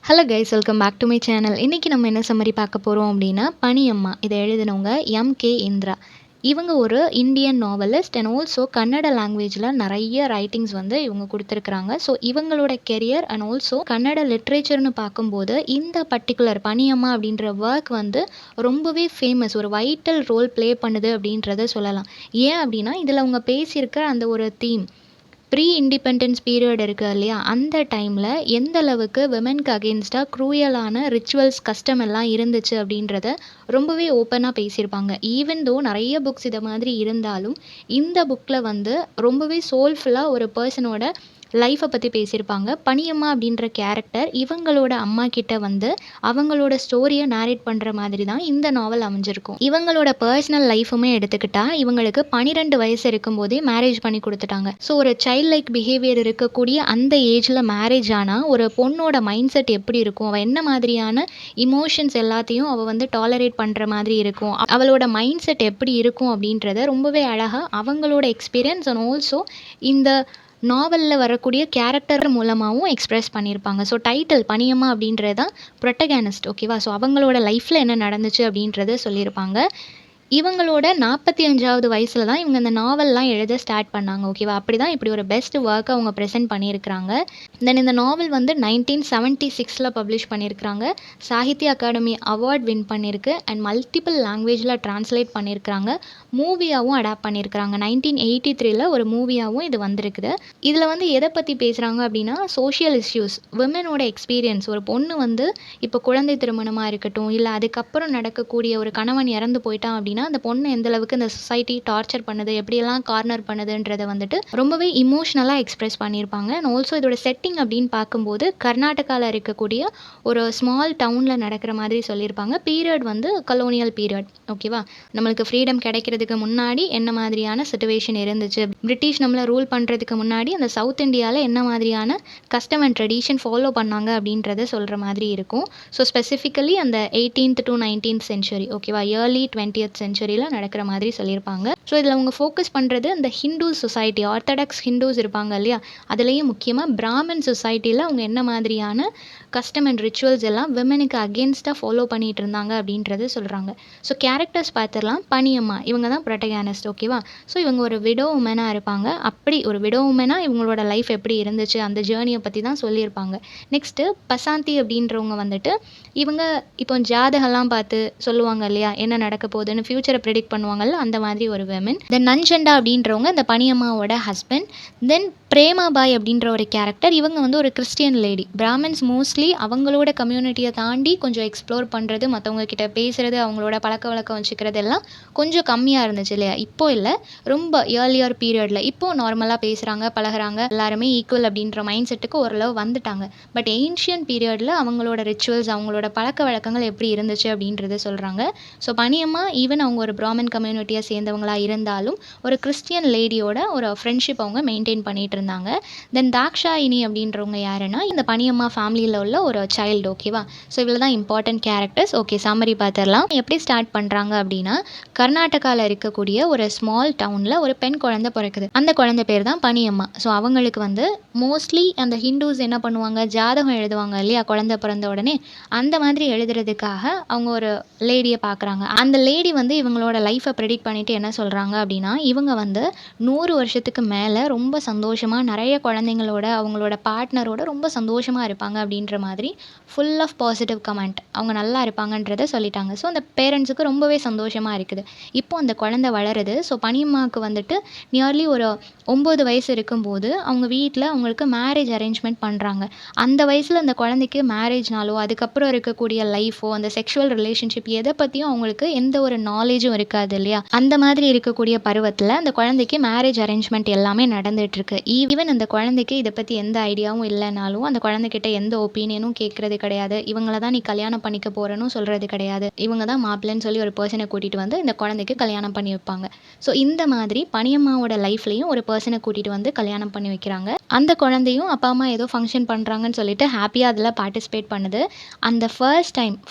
Hello guys, welcome back to my channel. இன்றைக்கி நம்ம என்ன சம்மரி பார்க்க போகிறோம் அப்படின்னா, பனியம்மா. இதை எழுதினவங்க எம்.கே. இந்திரா. இவங்க ஒரு Indian novelist and also Kannada லாங்குவேஜில் நிறைய ரைட்டிங்ஸ் வந்து இவங்க கொடுத்துருக்குறாங்க. ஸோ இவங்களோட கெரியர் அண்ட் ஆல்சோ கன்னட லிட்ரேச்சர்னு பார்க்கும்போது இந்த பர்டிகுலர் பனியம்மா அப்படின்ற ஒர்க் வந்து ரொம்பவே ஃபேமஸ், ஒரு வைட்டல் ரோல் ப்ளே பண்ணுது அப்படின்றத சொல்லலாம். ஏன் அப்படின்னா, இதில் அவங்க பேசியிருக்க அந்த ஒரு தீம் ப்ரீ இண்டிபெண்டன்ஸ் பீரியட் இருக்குது இல்லையா, அந்த டைமில் எந்த அளவுக்கு விமென்க்கு அகெயின்ஸ்டாக க்ரூயலான ரிச்சுவல்ஸ் கஸ்டம் எல்லாம் இருந்துச்சு அப்படின்றத ரொம்பவே ஓப்பனாக பேசியிருப்பாங்க. ஈவன் தோ நிறைய புக்ஸ் இதை மாதிரி இருந்தாலும் இந்த புக்கில் வந்து ரொம்பவே சோல்ஃபுல்லாக ஒரு பர்சனோட லைஃப்பை பற்றி பேசியிருப்பாங்க. பனியம்மா அப்படின்ற கேரக்டர் இவங்களோட அம்மா கிட்ட வந்து அவங்களோட ஸ்டோரியை நேரேட் பண்ணுற மாதிரி தான் இந்த நாவல் அமைஞ்சிருக்கும். இவங்களோட பர்சனல் லைஃபுமே எடுத்துக்கிட்டால் இவங்களுக்கு 12 வயசு இருக்கும்போதே மேரேஜ் பண்ணி கொடுத்துட்டாங்க. ஸோ ஒரு சைல்ட் லைக் பிஹேவியர் இருக்கக்கூடிய அந்த ஏஜில் மேரேஜ் ஆனால் ஒரு பொண்ணோட மைண்ட் செட் எப்படி இருக்கும், அவள் என்ன மாதிரியான இமோஷன்ஸ் எல்லாத்தையும் அவள் வந்து டாலரேட் பண்ணுற மாதிரி இருக்கும், அவளோட மைண்ட் செட் எப்படி இருக்கும் அப்படின்றத ரொம்பவே அழகாக அவங்களோட எக்ஸ்பீரியன்ஸ் அண்ட் ஆல்சோ இந்த நாவலில் வரக்கூடிய கேரக்டர் மூலமாகவும் எக்ஸ்ப்ரெஸ் பண்ணியிருப்பாங்க. ஸோ டைட்டில் பனியம்மா அப்படின்றது தான் ப்ரொட்டகானிஸ்ட், ஓகேவா. ஸோ அவங்களோட லைஃப்பில் என்ன நடந்துச்சு அப்படின்றத சொல்லியிருப்பாங்க. இவங்களோட 45வது வயசில் தான் இவங்க இந்த நாவல்லாம் எழுத ஸ்டார்ட் பண்ணாங்க, ஓகேவா. அப்படி தான் இப்படி ஒரு பெஸ்ட் ஒர்க்கை அவங்க ப்ரெசென்ட் பண்ணியிருக்கிறாங்க. தென் இந்த நாவல் வந்து 1976 பப்ளிஷ் பண்ணியிருக்கிறாங்க. சாகித்ய அகாடமி அவார்ட் வின் பண்ணியிருக்கு அண்ட் மல்டிபிள் லாங்குவேஜில் ட்ரான்ஸ்லேட் பண்ணியிருக்கிறாங்க. மூவியாகவும் அடாப்ட் பண்ணியிருக்கிறாங்க. 1983 ஒரு மூவியாகவும் இது வந்திருக்குது. இதில் வந்து எதை பற்றி பேசுகிறாங்க அப்படின்னா, சோஷியல் இஷ்யூஸ், விமனோட எக்ஸ்பீரியன்ஸ். ஒரு பொண்ணு வந்து இப்போ குழந்தை திருமணமாக இருக்கட்டும், இல்லை அதுக்கப்புறம் நடக்கக்கூடிய ஒரு கணவன் இறந்து போயிட்டான் அப்படின்னா அந்த பொண்ணு எந்த அளவுக்கு இந்த சொசைட்டி டார்ச்சர் பண்ணுது, எப்படியெல்லாம் கார்னர் பண்ணுதுன்றதை வந்துட்டு ரொம்பவே இமோஷ்னலாக எக்ஸ்ப்ரெஸ் பண்ணியிருப்பாங்க. அண்ட் ஆல்சோ இதோட செட்டிங் அப்படின்னு பார்க்கும்போது கர்நாடகாவில் இருக்கக்கூடிய ஒரு ஸ்மால் டவுனில் நடக்கிற மாதிரி சொல்லியிருப்பாங்க. பீரியட் வந்து கலோனியல் பீரியட், ஓகேவா. நம்மளுக்கு ஃப்ரீடம் கிடைக்கிறதுக்கு முன்னாடி என்ன மாதிரியான சிச்சுவேஷன் இருந்துச்சு, பிரிட்டிஷ் நம்மளை ரூல் பண்ணுறதுக்கு முன்னாடி அந்த சவுத் இந்தியாவில் என்ன மாதிரியான கஸ்டம் அண்ட் ட்ரெடிஷன் ஃபாலோ பண்ணாங்க அப்படின்றத சொல்கிற மாதிரி இருக்கும். ஸோ ஸ்பெசிஃபிக்கலி அந்த 18th to 19th century, ஓகேவா, ஏர்லி 20th century நடக்கிற மாதிரி சொல்லியிருப்பாங்க. ஸோ இதில் அவங்க ஃபோக்கஸ் பண்ணுறது இந்த ஹிந்து சொசைட்டி, ஆர்த்தடாக்ஸ் ஹிந்துஸ் இருப்பாங்க இல்லையா, அதுலேயும் முக்கியமாக பிராமின் சொசைட்டியில் அவங்க என்ன மாதிரியான கஸ்டம் அண்ட் ரிச்சுவல்ஸ் எல்லாம் விமனுக்கு அகேன்ஸ்டாக ஃபாலோ பண்ணிகிட்டு இருந்தாங்க அப்படின்றது சொல்கிறாங்க. ஸோ கேரக்டர்ஸ் பார்த்துடலாம். பனியம்மா இவங்க தான் ப்ரொட்டகானிஸ்ட், ஓகேவா. ஸோ இவங்க ஒரு விடோ உமனாக இருப்பாங்க. அப்படி ஒரு விடோ உமனாக இவங்களோட லைஃப் எப்படி இருந்துச்சு அந்த ஜேர்னியை பற்றி தான் சொல்லியிருப்பாங்க. நெக்ஸ்ட்டு பசாந்தி அப்படின்றவங்க வந்துட்டு இவங்க இப்போ ஜாதகம்லாம் பார்த்து சொல்லுவாங்க இல்லையா, என்ன நடக்க போகுதுன்னு ஃப்யூச்சரை ப்ரெடிக்ட் பண்ணுவாங்கல்ல, அந்த மாதிரி ஒரு விமன். தென் நஞ்சண்டா அப்படின்றவங்க இந்த பனியம்மாவோட ஹஸ்பண்ட். தென் பிரேமாபாய் அப்படின்ற ஒரு கேரக்டர், இவங்க வந்து ஒரு கிறிஸ்டியன் லேடி. பிராமின்ஸ் மோஸ்ட்லி அவங்களோட கம்யூனிட்டியை தாண்டி கொஞ்சம் எக்ஸ்ப்ளோர் பண்ணுறது, மற்றவங்க கிட்ட பேசுகிறது, அவங்களோட பழக்க வழக்கம் வச்சுக்கிறது எல்லாம் கொஞ்சம் கம்மியாக இருந்துச்சு இல்லையா. இப்போ இல்லை, ரொம்ப ஏர்லியர் பீரியடில் இப்போது நார்மலாக பேசுகிறாங்க, பழகுறாங்க, எல்லாருமே ஈக்குவல் அப்படின்ற மைண்ட் செட்டுக்கு ஓரளவு வந்துட்டாங்க. பட் ஏன்ஷியன் பீரியடில் அவங்களோட ரிச்சுவல்ஸ், அவங்களோட பழக்க வழக்கங்கள் எப்படி இருந்துச்சு அப்படின்றத சொல்கிறாங்க. ஸோ பனியம்மா ஈவன் அவங்க ஒரு பிராமின் கம்யூனிட்டியை சேர்ந்தவங்களாக இருந்தாலும் ஒரு கிறிஸ்டியன் லேடியோட ஒரு ஃப்ரெண்ட்ஷிப் அவங்க மெயின்டைன் பண்ணிட்டு இருந்தாங்க. தென் தாக்ஷாயினி அப்படின்றவங்க யாருன்னா இந்த பனியம்மா ஃபேமிலியில் உள்ள ஒரு சைல்டு, ஓகேவா. ஸோ இவ்வளோ தான் இம்பார்ட்டன்ட் கேரக்டர்ஸ். ஓகே, சம்மரி பார்த்துடலாம். எப்படி ஸ்டார்ட் பண்ணுறாங்க அப்படின்னா, கர்நாடகாவில் இருக்கக்கூடிய ஒரு ஸ்மால் டவுனில் ஒரு பெண் குழந்தை பிறக்குது. அந்த குழந்தை பேர் தான் பனியம்மா. ஸோ அவங்களுக்கு வந்து மோஸ்ட்லி அந்த ஹிந்துஸ் என்ன பண்ணுவாங்க, ஜாதகம் எழுதுவாங்க இல்லையா குழந்தை பிறந்த உடனே, அந்த மாதிரி எழுதுறதுக்காக அவங்க ஒரு லேடியை பார்க்குறாங்க. அந்த லேடி வந்து இவங்களோட லைஃப்பை ப்ரெடிக்ட் பண்ணிவிட்டு என்ன சொல்கிறாங்க அப்படின்னா, இவங்க வந்து 100 வருஷத்துக்கு மேலே ரொம்ப சந்தோஷமாக நிறைய குழந்தைங்களோட அவங்களோட பார்ட்னரோட ரொம்ப சந்தோஷமாக இருப்பாங்க அப்படின்ற மாதிரி ஃபுல் ஆஃப் பாசிட்டிவ் கமெண்ட், அவங்க நல்லா இருப்பாங்கன்றதை சொல்லிட்டாங்க. ஸோ அந்த பேரண்ட்ஸுக்கு ரொம்பவே சந்தோஷமாக இருக்குது. இப்போ அந்த குழந்தை வளருது. ஸோ பனியம்மாவுக்கு வந்துட்டு நியர்லி ஒரு 9 வயசு இருக்கும்போது அவங்க வீட்டில் அவங்களுக்கு மேரேஜ் அரேஞ்ச்மெண்ட் பண்ணுறாங்க. அந்த வயசில் அந்த குழந்தைக்கு மேரேஜ்னாலோ அதுக்கப்புறம் இருக்கக்கூடிய லைஃபோ அந்த செக்ஷுவல் ரிலேஷன்ஷிப் எதை பற்றியும் அவங்களுக்கு எந்த ஒரு நாலேஜும் இருக்காது இல்லையா. அந்த மாதிரி இருக்கக்கூடிய பருவத்தில் அந்த குழந்தைக்கு மேரேஜ் அரேஞ்ச்மெண்ட் எல்லாமே நடந்துகிட்ருக்கு. ஈவன் அந்த குழந்தைக்கு இதை பற்றி எந்த ஐடியாவும் இல்லைனாலும் அந்த குழந்தைகிட்ட எந்த ஒப்பீனியனும் கேட்குறது கிடையாது. இவங்கள தான் நீ கல்யாணம் பண்ணிக்க போகிறன்னு சொல்கிறது கிடையாது. இவங்க தான் மாப்பிள்ளைன்னு சொல்லி ஒரு பர்சனை கூட்டிகிட்டு வந்து இந்த குழந்தைக்கு கல்யாணம் பண்ணி வைப்பாங்க. ஸோ இந்த மாதிரி பனியம்மாவோட லைஃப்லையும் ஒரு பர்சனை கூட்டிகிட்டு வந்து கல்யாணம் பண்ணி வைக்கிறாங்க. அந்த குழந்தையும் அப்பா அம்மா ஏதோ ஃபங்க்ஷன் பண்ணுறாங்கன்னு சொல்லிட்டு ஹாப்பியாக அதில் பார்ட்டிசிபேட் பண்ணுது. அந்த ஃபர்ஸ்ட்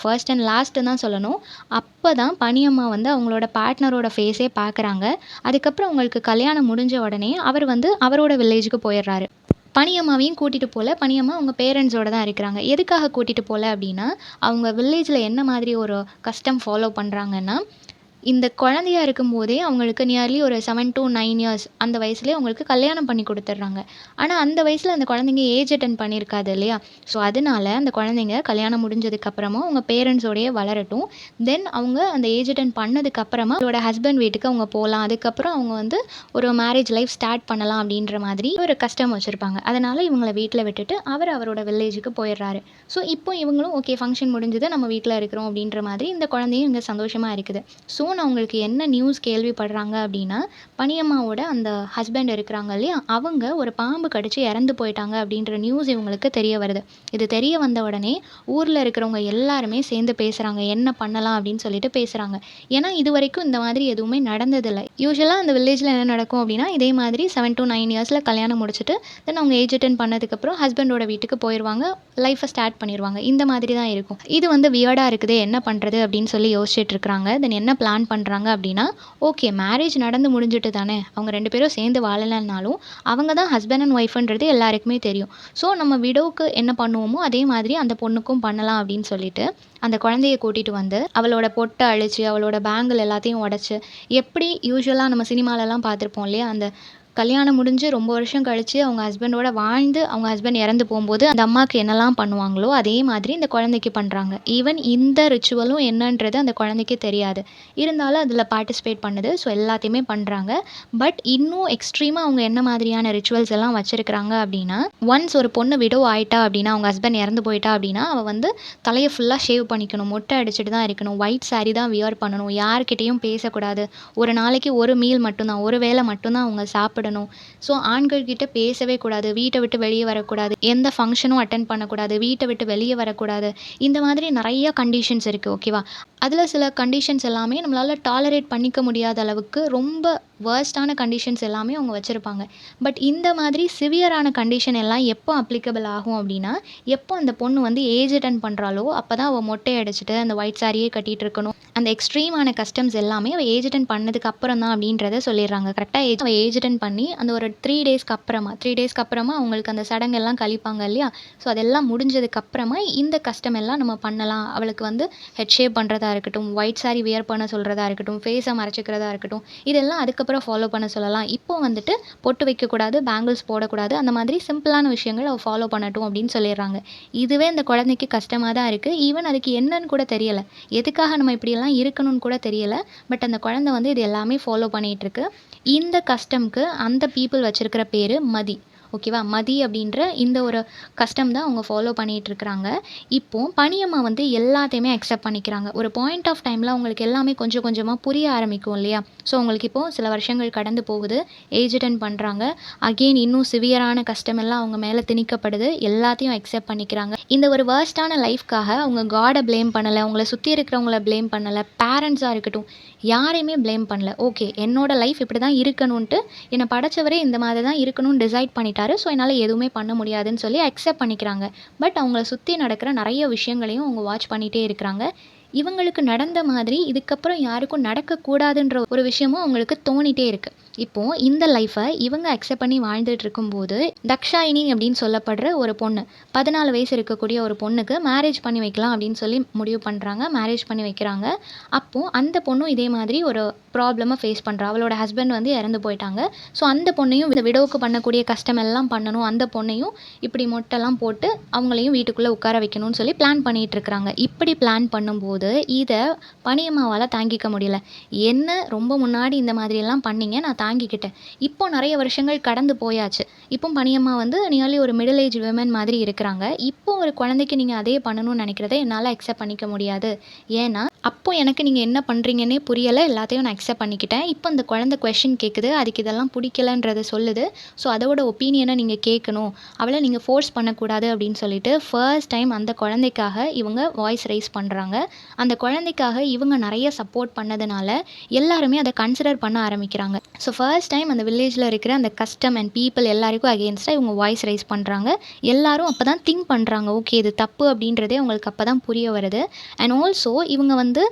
அண்ட் லாஸ்ட்டு தான் சொல்லணும், அப்போ தான் பனியம்மா வந்து அவங்களோட பார்ட்னரோட ஃபேஸே பார்க்குறாங்க. அதுக்கப்புறம் அவங்களுக்கு கல்யாணம் முடிஞ்ச உடனே அவர் வந்து அவரோட வில்லேஜுக்கு போயிடுறாரு. பனியம்மாவையும் கூட்டிட்டு போல. பனியம்மா அவங்க பேரண்ட்ஸோட தான் இருக்கிறாங்க. எதுக்காக கூட்டிட்டு போல அப்படின்னா, அவங்க வில்லேஜ்ல என்ன மாதிரி ஒரு கஸ்டம் ஃபாலோ பண்றாங்கன்னா, இந்த குழந்தையா இருக்கும்போதே அவங்களுக்கு நியர்லி ஒரு 7 டூ 9 இயர்ஸ் அந்த வயசுலயே அவங்களுக்கு கல்யாணம் பண்ணி குடுத்துடுறாங்க. ஆனா, அந்த வயசுல அந்த குழந்தைங்க ஏஜ் அட்டெண்ட் பண்ணியிருக்காது இல்லையா? ஸோ, அதனால அந்த குழந்தைங்க கல்யாணம் முடிஞ்சதுக்கு அப்புறமா அவங்க பேரண்ட்ஸோடயே வளரட்டும். தென் அவங்க அந்த ஏஜ் அட்டெண்ட் பண்ணதுக்கு அப்புறமா அவங்களோட ஹஸ்பண்ட் வீட்டுக்கு அவங்க போலாம். அதுக்கப்புறம் அவங்க வந்து ஒரு மேரேஜ் லைஃப் ஸ்டார்ட் பண்ணலாம் அப்படின்ற மாதிரி ஒரு கஸ்டம் வச்சிருப்பாங்க. அதனால இவங்கள வீட்ல விட்டுட்டு அவரோட வில்லேஜுக்கு போயிடுறாரு. ஸோ, இப்போ இவங்களும் ஓகே ஃபங்ஷன் முடிஞ்சது நம்ம வீட்ல இருக்கிறோம் அப்படின்ற மாதிரி இந்த குழந்தையும் இங்க சந்தோஷமா இருக்குது. ஸோ அவங்களுக்கு என்ன நியூஸ் கேள்விப்படுறாங்க அப்படின்னா, பனியம்மாவோட அந்த ஹஸ்பண்ட் இருக்கிறாங்க இல்லையா? அவங்க ஒரு பாம்பு கடிச்சு இறந்து போயிட்டாங்க அப்படின்ற நியூஸ் இவங்களுக்கு தெரிய வருது. இது தெரிய வந்த உடனே ஊர்ல இருக்கிறவங்க எல்லாருமே சேர்ந்து பேசுறாங்க. என்ன பண்ணலாம் அப்படின்னு சொல்லிட்டு பேசுறாங்க. ஏன்னா இதுவரைக்கும் இந்த மாதிரி எதுவுமே நடந்ததில்ல. யூசுவலா அந்த வில்லேஜ்ல என்ன நடக்கும் அப்படின்னா, இதே மாதிரி 7 டூ 9 இயர்ஸ்ல கல்யாணம் முடிச்சுட்டு, தென் அவங்க ஏஜ் அட்டெண்ட் பண்ணதுக்கப்புறம் ஹஸ்பண்டோட வீட்டுக்கு போயிருவாங்க. லைஃப்ப ஸ்டார்ட் பண்ணிருவாங்க. இந்த மாதிரி தான் இருக்கும். இது வந்து வியர்டா இருக்குதே என்ன பண்றது அப்படின்னு சொல்லி யோசிச்சுட்டு இருக்காங்க. தென் என்ன பிளான் பண்றாங்க அப்படின்னா, ஓகே மேரேஜ் நடந்து முடிஞ்சுட்டு தானே, அவங்க 2 பேரும் சேர்ந்து வாழலனாலும், அவங்க தான் ஹஸ்பண்ட் அண்ட் ஒய்ஃப்ன்றது எல்லாருக்குமே தெரியும். ஸோ நம்ம விடோவுக்கு என்ன பண்ணுவோமோ, அதே மாதிரி அந்த பொண்ணுக்கும் பண்ணலாம் அப்படின்னு சொல்லிட்டு, அந்த குழந்தைய கூட்டிட்டு வந்து, அவளோட பொட்ட அழிச்சு, அவளோட பேங்கிள் எல்லாத்தையும் உடைச்சு, எப்படி யூசுவலா நம்ம சினிமாலலாம் பார்த்துருப்போம் இல்லையா? அந்த கல்யாணம் முடிஞ்சு ரொம்ப வருஷம் கழிச்சு அவங்க ஹஸ்பண்டோட வாழ்ந்து, அவங்க ஹஸ்பண்ட் இறந்து போம்போது, அந்த அம்மாக்கு என்னலாம் பண்ணுவாங்களோ, அதே மாதிரி இந்த குழந்தைக்கு பண்றாங்க. ஈவன் இந்த ரிச்சுவலும் என்னன்றது அந்த குழந்தைக்கு தெரியாது. இருந்தாலும் அதில பார்ட்டிசிபேட் பண்ணுது. ஸோ எல்லாத்தையுமே பண்றாங்க. பட் இன்னும் எக்ஸ்ட்ரீமா அவங்க என்ன மாதிரியான ரிச்சுவல்ஸ் எல்லாம் வச்சிருக்கிறாங்க அப்படின்னா, ஒன்ஸ் ஒரு பொண்ணு விடோ ஆயிட்டா அப்படின்னா, அவங்க ஹஸ்பண்ட் இறந்து போயிட்டா அப்படின்னா, அவ வந்து தலைய ஃபுல்லா ஷேவ் பண்ணிக்கணும். மொட்டை அடிச்சுட்டு தான் இருக்கணும். ஒயிட் சாரி தான் வியர் பண்ணணும். யார்கிட்டயும் பேசக்கூடாது. ஒரு நாளைக்கு ஒரு மீல் மட்டும் தான். ஒரு வேளை மட்டும் தான் அவங்க சாப்பிடணும். ஸோ ஆண்கள் கிட்ட பேசவே கூடாது. வீட்ட விட்டு வெளிய வரக்கூடாது. எந்த ஃபங்ஷனும் அட்டெண்ட் பண்ணக்கூடாது. வீட்ட விட்டு வெளிய வரக்கூடாது. இந்த மாதிரி நெறைய கண்டிஷன்ஸ் இருக்கு. ஓகேவா? அதில சில கண்டிஷன்ஸ் எல்லாமே நம்மளால டாலரேட் பண்ணிக்க முடியாத அளவுக்கு ரொம்ப வொர்ஸ்ட்டான கண்டிஷன்ஸ் எல்லாமே அவங்க வச்சிருப்பாங்க. பட் இந்த மாதிரி சிவியரான கண்டிஷன் எல்லாம் எப்போ அப்ளிகபிள் ஆகும் அப்படின்னா, எப்போ அந்த பொண்ணு வந்து ஏஜ் அட்டெண்ட் பண்றாளோ, அப்பதான் அவ மொட்டை அடிச்சுட்டு அந்த ஒயிட் சாரியே கட்டிட்டு இருக்கணும். அந்த எக்ஸ்ட்ரீமான கஸ்டம்ஸ் எல்லாமே அவ ஏஜ் அட்டெண்ட் பண்ணதுக்கு அப்புறம் தான் அப்படின்றத சொல்லிடுறாங்க. கரெக்ட்டா அவ ஏஜ் அட்டெண்ட் பண்ணி அந்த ஒரு 3 டேஸ்க்கு அப்புறமா அவங்களுக்கு அந்த சடங்கெல்லாம் கழிப்பாங்க இல்லையா? ஸோ அதெல்லாம் முடிஞ்சதுக்கு அப்புறமா இந்த கஸ்டம் எல்லாம் நம்ம பண்ணலாம். அவளுக்கு வந்து ஹெட் ஷேவ் பண்றதா இருக்கட்டும், ஒயிட் சாரி வியர் பண்ண சொல்றதா இருக்கட்டும், ஃபேஸ மறைச்சுக்கிறதா இருக்கட்டும், இதெல்லாம் அதுக்கப்புறம் ஃபாலோ பண்ண சொல்லலாம். இப்போ வந்துட்டு பொட்டு வைக்கக்கூடாது, பேங்கிள்ஸ் போடக்கூடாது. அந்த மாதிரி சிம்பிளான விஷயங்கள் அவ ஃபாலோ பண்ணட்டும் அப்படின்னு சொல்லிடுறாங்க. இதுவே இந்த குழந்தைக்கு கஷ்டமா தான் இருக்கு. ஈவன் அதுக்கு என்னன்னு கூட தெரியல. எதுக்காக நம்ம இப்படியெல்லாம் இருக்கணும்னு கூட தெரியல. பட் அந்த குழந்தை வந்து இது எல்லாமே ஃபாலோ பண்ணிட்டு இருக்கு. இந்த கஸ்டம்க்கு அந்த பீப்பிள் வச்சிருக்கிற பேரு மதி. ஓகேவா? மதி அப்படின்ற இந்த ஒரு கஸ்டம் தான் அவங்க ஃபாலோ பண்ணிட்டு இருக்கிறாங்க. இப்போ பனியம்மா வந்து எல்லாத்தையுமே அக்செப்ட் பண்ணிக்கிறாங்க. ஒரு பாயிண்ட் ஆஃப் டைம்ல அவங்களுக்கு எல்லாமே கொஞ்சம் கொஞ்சமா புரிய ஆரம்பிக்கும் இல்லையா? ஸோ அவங்களுக்கு இப்போ சில வருஷங்கள் கடந்து போகுது. ஏஜ் அட்டெண்ட் பண்றாங்க. அகெயின் இன்னும் சிவியரான கஸ்டம் எல்லாம் அவங்க மேல திணிக்கப்படுது. எல்லாத்தையும் அக்செப்ட் பண்ணிக்கிறாங்க. இந்த ஒரு வொர்ஸ்ட்டான லைஃப்க்காக அவங்க காட ப்ளேம் பண்ணல. அவங்கள சுத்தி இருக்கிறவங்கள ப்ளேம் பண்ணல. பேரண்ட்ஸா இருக்கட்டும், யாரையுமே ப்ளேம் பண்ணல. ஓகே என்னோட லைஃப் இப்படி தான் இருக்கணுன்ட்டு என்ன படைச்சவரே இந்த மாதிரி தான் இருக்கணும்னு டிசைட் பண்ணிட்டாரு. ஸோ என்னால எதுவுமே பண்ண முடியாதுன்னு சொல்லி அக்செப்ட் பண்ணிக்கிறாங்க. பட் அவங்கள சுத்தி நடக்கிற நெறைய விஷயங்களையும் அவங்க வாட்ச் பண்ணிட்டே இருக்கிறாங்க. இவங்களுக்கு நடந்த மாதிரி இதுக்கப்புறம் யாருக்கும் நடக்கக்கூடாதுன்ற ஒரு விஷயமும் அவங்களுக்கு தோணிட்டே இருக்கு. இப்போ இந்த லைஃப்பை இவங்க அக்செப்ட் பண்ணி வாழ்ந்துட்டு இருக்கும்போது, தக்ஷாயினி அப்படின்னு சொல்லப்படுற ஒரு பொண்ணு, 14 வயசு இருக்கக்கூடிய ஒரு பொண்ணுக்கு மேரேஜ் பண்ணி வைக்கலாம் அப்படின்னு சொல்லி முடிவு பண்றாங்க. மேரேஜ் பண்ணி வைக்கிறாங்க. அப்போ அந்த பொண்ணும் இதே மாதிரி ஒரு ப்ராப்ளம ஃபேஸ் பண்றா. அவளோட ஹஸ்பண்ட் வந்து இறந்து போயிட்டாங்க. ஸோ அந்த பொண்ணையும் இந்த விடோவுக்கு பண்ணக்கூடிய கஷ்டம் எல்லாம் பண்ணணும். அந்த பொண்ணையும் இப்படி மொட்டைலாம் போட்டு அவங்களையும் வீட்டுக்குள்ள உட்கார வைக்கணும்னு சொல்லி பிளான் பண்ணிட்டு இருக்கிறாங்க. இப்படி பிளான் பண்ணும்போது இத பனியம்மாவால தாங்கிக்க முடியல. என்ன ரொம்ப முன்னாடி இந்த மாதிரியெல்லாம் பண்ணீங்க. நான் தாங்கிக்கிட்டேன். இப்போ நெறைய வருஷங்கள் கடந்து போயாச்சு. இப்போ பனியம்மா வந்து நியர்லி ஒரு மிடில் ஏஜ் விமன் மாதிரி இருக்கிறாங்க. இப்போ ஒரு குழந்தைக்கு நீங்க அதே பண்ணணும்னு நினைக்கிறத என்னால அக்செப்ட் பண்ணிக்க முடியாது. ஏன்னா, அப்போ எனக்கு நீங்க என்ன பண்றீங்கன்னே புரியல. எல்லாத்தையும் நான் அக்செப்ட் பண்ணிக்கிட்டேன். இப்போ அந்த குழந்தை கொஸ்டின் கேட்குது. அதுக்கு இதெல்லாம் பிடிக்கலன்றத சொல்லுது. ஸோ அதோட ஒப்பீனியன நீங்க கேட்கணும். அவள நீங்க ஃபோர்ஸ் பண்ணக்கூடாது அப்படின்னு சொல்லிட்டு ஃபர்ஸ்ட் டைம் அந்த குழந்தைக்காக இவங்க வாய்ஸ் ரைஸ் பண்றாங்க. அந்த குழந்தைக்காக இவங்க நெறைய சப்போர்ட் பண்ணதுனால எல்லாருமே அத கன்சிடர் பண்ண ஆரம்பிக்கிறாங்க. ஸோ ஃபர்ஸ்ட் டைம் அந்த வில்லேஜ்ல இருக்கிற அந்த கஸ்டம் அண்ட் பீப்பிள் எல்லாருக்கும் அகெயின்ஸ்டா இவங்க வாய்ஸ் ரைஸ் பண்றாங்க. எல்லாரும் அப்பதான் திங்க் பண்றாங்க. ஓகே இது தப்பு அப்படின்றதே அவங்களுக்கு அப்பதான் புரிய வருது. அண்ட் ஆல்சோ இவங்க வந்து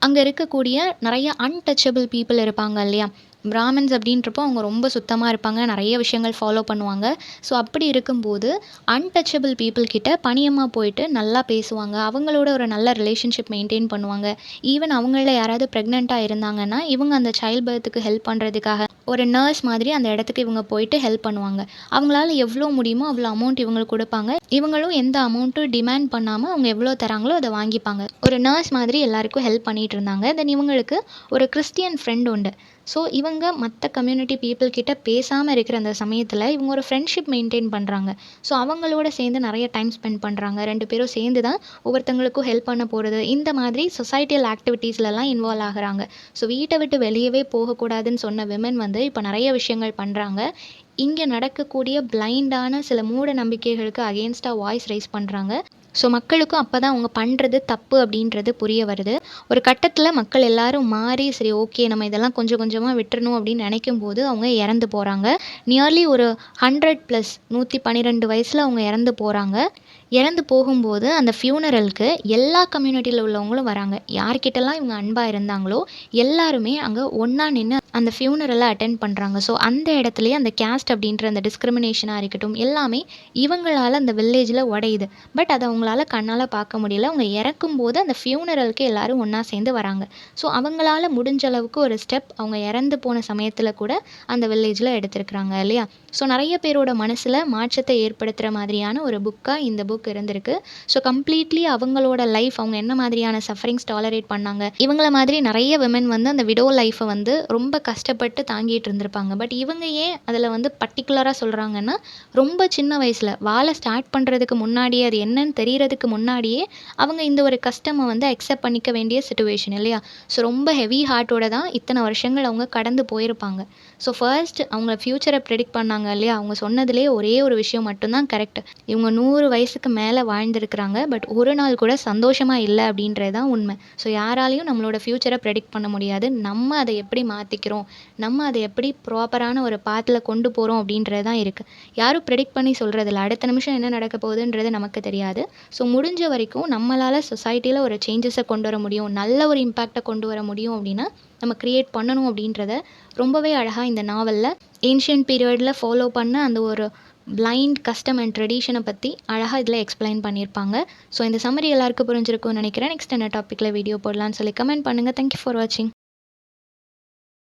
அங்க இருக்கக்கூடிய நெறைய அன்டச்சபிள் பீப்பிள் இருப்பாங்க இல்லையா? பிராமின்ஸ் அப்படின்றப்போ அவங்க ரொம்ப சுத்தமாக இருப்பாங்க, நிறைய விஷயங்கள் ஃபாலோ பண்ணுவாங்க. ஸோ அப்படி இருக்கும்போது அன்டச்சபிள் பீப்புள் கிட்ட பனியம்மா போயிட்டு நல்லா பேசுவாங்க. அவங்களோட ஒரு நல்ல ரிலேஷன்ஷிப் மெயின்டைன் பண்ணுவாங்க. ஈவன் அவங்கள யாராவது ப்ரெக்னெண்ட்டாக இருந்தாங்கன்னா இவங்க அந்த சைல்ட் பர்த்துக்கு ஹெல்ப் பண்ணுறதுக்காக ஒரு நர்ஸ் மாதிரி அந்த இடத்துக்கு இவங்க போயிட்டு ஹெல்ப் பண்ணுவாங்க. அவங்களால எவ்வளோ முடியுமோ அவ்வளோ அமௌண்ட் இவங்களுக்கு கொடுப்பாங்க. இவங்களும் எந்த அமௌண்ட்டும் டிமாண்ட் பண்ணாமல் அவங்க எவ்வளோ தராங்களோ அதை வாங்கிப்பாங்க. ஒரு நர்ஸ் மாதிரி எல்லாருக்கும் ஹெல்ப் பண்ணிட்டு இருந்தாங்க. தென் இவங்களுக்கு ஒரு கிறிஸ்டியன் ஃப்ரெண்ட் உண்டு. ஸோ இவங்க மற்ற கம்யூனிட்டி பீப்புள் கிட்ட பேசாமல் இருக்கிற அந்த சமயத்தில் இவங்க ஒரு ஃப்ரெண்ட்ஷிப் மெயின்டைன் பண்ணுறாங்க. ஸோ அவங்களோட சேர்ந்து நிறைய டைம் ஸ்பெண்ட் பண்ணுறாங்க. 2 பேரும் சேர்ந்து தான் ஒவ்வொருத்தங்களுக்கும் ஹெல்ப் பண்ண போகிறது. இந்த மாதிரி சொசைட்டியல் ஆக்டிவிட்டீஸ்லலாம் இன்வால்வ் ஆகுறாங்க. ஸோ வீட்டை விட்டு வெளியவே போகக்கூடாதுன்னு சொன்ன விமன் வந்து இப்போ நிறைய விஷயங்கள் பண்ணுறாங்க. இங்கே நடக்கக்கூடிய பிளைண்டான சில மூட நம்பிக்கைகளுக்கு அகெயின்ஸ்டாக வாய்ஸ் ரைஸ் பண்ணுறாங்க. ஸோ மக்களுக்கும் அப்போ தான் அவங்க பண்ணுறது தப்பு அப்படின்றது புரிய வருது. ஒரு கட்டத்தில் மக்கள் எல்லாரும் மாறி சரி ஓகே நம்ம இதெல்லாம் கொஞ்சம் கொஞ்சமாக விட்டுறணும் அப்படின்னு நினைக்கும் போது அவங்க இறந்து போகிறாங்க. நியர்லி ஒரு 100+ 112 வயசில் அவங்க இறந்து போகிறாங்க. இறந்து போகும்போது அந்த ஃபியூனரலுக்கு எல்லா கம்யூனிட்டியில் உள்ளவங்களும் வராங்க. யார்கிட்டலாம் இவங்க அன்பாக இருந்தாங்களோ எல்லாருமே அங்கே ஒன்றா நின்று அந்த ஃபியூனரலை அட்டென்ட் பண்ணுறாங்க. ஸோ அந்த இடத்துலையே அந்த கேஸ்ட் அப்படின்ற அந்த டிஸ்கிரிமினேஷனாக இருக்கட்டும் எல்லாமே இவங்களால் அந்த வில்லேஜில் உடையுது. பட் அதை அவங்களால கண்ணால் பார்க்க முடியல. அவங்க இறக்கும்போது அந்த ஃபியூனரலுக்கு எல்லாரும் ஒன்றா சேர்ந்து வராங்க. ஸோ அவங்களால முடிஞ்ச அளவுக்கு ஒரு ஸ்டெப் அவங்க இறந்து போன சமயத்தில் கூட அந்த வில்லேஜில் எடுத்திருக்கிறாங்க இல்லையா. ஸோ நிறைய பேரோட மனசில் மாற்றத்தை ஏற்படுத்துகிற மாதிரியான ஒரு புக்காக இந்த புக் இருந்திருக்கு. ஸோ கம்ப்ளீட்லி அவங்களோட லைஃப் அவங்க என்ன மாதிரியான சஃபரிங்ஸ் டாலரேட் பண்ணாங்க. இவங்கள மாதிரி நிறைய விமன் வந்து அந்த விடோ லைஃப்பை வந்து ரொம்ப கஷ்டப்பட்டு தாங்கிட்டு இருந்திருப்பாங்க. பட் இவங்க ஏன் அதில் வந்து பர்டிகுலராக சொல்கிறாங்கன்னா ரொம்ப சின்ன வயசில் வாழ ஸ்டார்ட் பண்ணுறதுக்கு முன்னாடியே அது என்னன்னு தெரியறதுக்கு முன்னாடியே அவங்க இந்த ஒரு கஷ்டமை வந்து அக்செப்ட் பண்ணிக்க வேண்டிய சிச்சுவேஷன் இல்லையா. ஸோ ரொம்ப ஹெவி ஹார்ட்டோட தான் இத்தனை வருஷங்கள் அவங்க கடந்து போயிருப்பாங்க. ஸோ ஃபர்ஸ்ட் அவங்க ஃப்யூச்சரை ப்ரெடிக்ட் பண்ணாங்க இல்லையா. அவங்க சொன்னதுலேயே ஒரே ஒரு விஷயம் மட்டும்தான் கரெக்ட். இவங்க 100 வயசுக்கு மேலே வாழ்ந்திருக்கிறாங்க. பட் ஒரு நாள் கூட சந்தோஷமாக இல்லை அப்படின்றது தான் உண்மை. ஸோ யாராலையும் நம்மளோட ஃப்யூச்சரை ப்ரெடிக்ட் பண்ண முடியாது. நம்ம அதை எப்படி மாற்றிக்கிறோம், நம்ம அதை எப்படி ப்ராப்பரான ஒரு பாத்தில் கொண்டு போகிறோம் அப்படின்றது தான் இருக்குது. யாரும் ப்ரெடிக்ட் பண்ணி சொல்கிறதில்ல. அடுத்த நிமிஷம் என்ன நடக்க போகுதுன்றது நமக்கு தெரியாது. ஸோ முடிஞ்ச வரைக்கும் நம்மளால் சொசைட்டியில் ஒரு சேஞ்சஸை கொண்டு வர முடியும், நல்ல ஒரு இம்பேக்டை கொண்டு வர முடியும் அப்படின்னா நம்ம க்ரியேட் பண்ணணும் அப்படின்றத ரொம்பவே அழகாக இந்த நாவலில் ஏன்ஷியன்ட் பீரியடில் ஃபாலோ பண்ண அந்த ஒரு பிளைண்ட் கஸ்டம் அண்ட் ட்ரெடிஷனை பற்றி அழகாக இதில் எக்ஸ்பிளைன் பண்ணியிருப்பாங்க. ஸோ இந்த சம்மரி எல்லாருக்கும் புரிஞ்சிருக்கும்னு நினைக்கிறேன். நெக்ஸ்ட் என்ன டாப்பிக்கில் வீடியோ போடலான்னு சொல்லி கமெண்ட் பண்ணுங்கள். தேங்க்யூ ஃபார் வாட்சிங்.